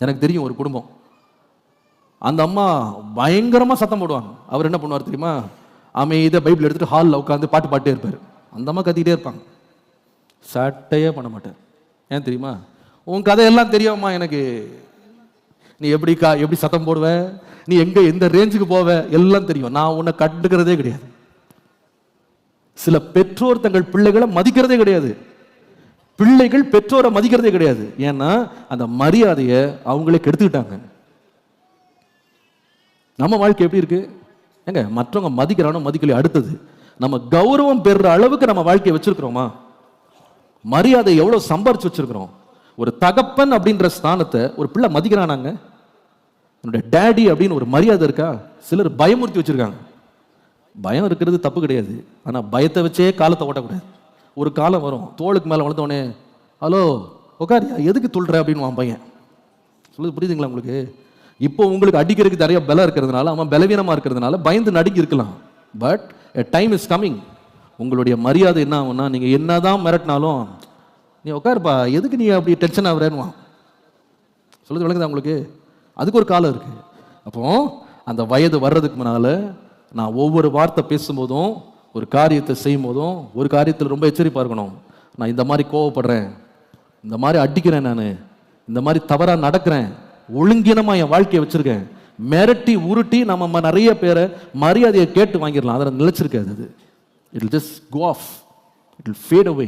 எனக்கு தெரியும் ஒரு குடும்பம், அந்த அம்மா பயங்கரமாக சத்தம் போடுவாங்க. அவர் என்ன பண்ணுவார் தெரியுமா? அமைதியாக பைபிள் எடுத்துகிட்டு ஹாலில் உட்காந்து பாட்டு பாட்டே இருப்பார். அந்த அம்மா கத்திக்கிட்டே இருப்பாங்க, சட்டையே பண்ண மாட்டார். ஏன் தெரியுமா? உன் கதையெல்லாம் தெரியாமா எனக்கு, நீ எப்படி சத்தம் போடுவ, நீ எந்த ரேஞ்சுக்கு போவ எல்லாம் தெரியும், நான் உன்னை கண்டுக்கிறதே கிடையாது. சில பெற்றோர் தங்கள் பிள்ளைகளை மதிக்கிறதே கிடையாது, பிள்ளைகள் பெற்றோரை மதிக்கிறதே கிடையாது. ஏன்னா அந்த மரியாதையை அவங்களே கெடுத்துக்கிட்டாங்க. நம்ம வாழ்க்கை எப்படி இருக்கு? ஏங்க, மற்றவங்க மதிக்கிறானோ மதிக்கலையோ, அடுத்தது நம்ம கௌரவம் பெறுற அளவுக்கு நம்ம வாழ்க்கையை வச்சிருக்கிறோமா? மரியாதை எவ்வளவு சம்பாரிச்சு வச்சிருக்கிறோம்? ஒரு தகப்பன் அப்படின்ற ஸ்தானத்தை ஒரு பிள்ளை மதிக்கிறானாங்க? என்னுடைய டேடி அப்படின்னு ஒரு மரியாதை இருக்கா? சிலர் பயமுறுத்தி வச்சிருக்காங்க. பயம் இருக்கிறது தப்பு கிடையாது, ஆனா பயத்தை வச்சே காலத்தை ஓட்டக்கூடாது. ஒரு காலம் வரும், தோளுக்கு மேல வளர்ந்தோடனே ஹலோ உட்காரியா, எதுக்கு துள்ளுற அப்படின்னு பையன் சொல்லுது. புரியுதுங்களா உங்களுக்கு? இப்போ உங்களுக்கு அடிக்கிறதுக்கு நிறைய பலம் இருக்கிறதுனால, அவன் பலவீனமா இருக்கிறதுனால பயந்து நடுங்கி இருக்கலாம். But a time is coming, உங்களுடைய மரியாதை என்ன ஆகும்னா, நீங்க என்னதான் மிரட்டினாலும் நீ உட்காருப்பா, எதுக்கு நீ அப்படி டென்ஷன் ஆகுறேன்னு சொல்லுது. விளங்குதா உங்களுக்கு? அதுக்கு ஒரு காலம் இருக்கு. அப்போ அந்த வயது வர்றதுக்கு முன்னால நான் ஒவ்வொரு வார்த்தை பேசும்போதும், ஒரு காரியத்தை செய்யும் போதும், ஒரு காரியத்தில் ரொம்ப எச்சரிப்பா இருக்கணும். நான் இந்த மாதிரி கோவப்படுறேன், இந்த மாதிரி அடிக்கிறேன், நான் இந்த மாதிரி தவறா நடக்கிறேன், ஒழுங்கினமா என் வாழ்க்கையை வச்சிருக்கேன். மிரட்டி உருட்டி நம்ம நிறைய பேரை மரியாதையை கேட்டு வாங்கிடலாம், அதில் நிலைச்சிருக்காது. அது it will just go off, it will fade away.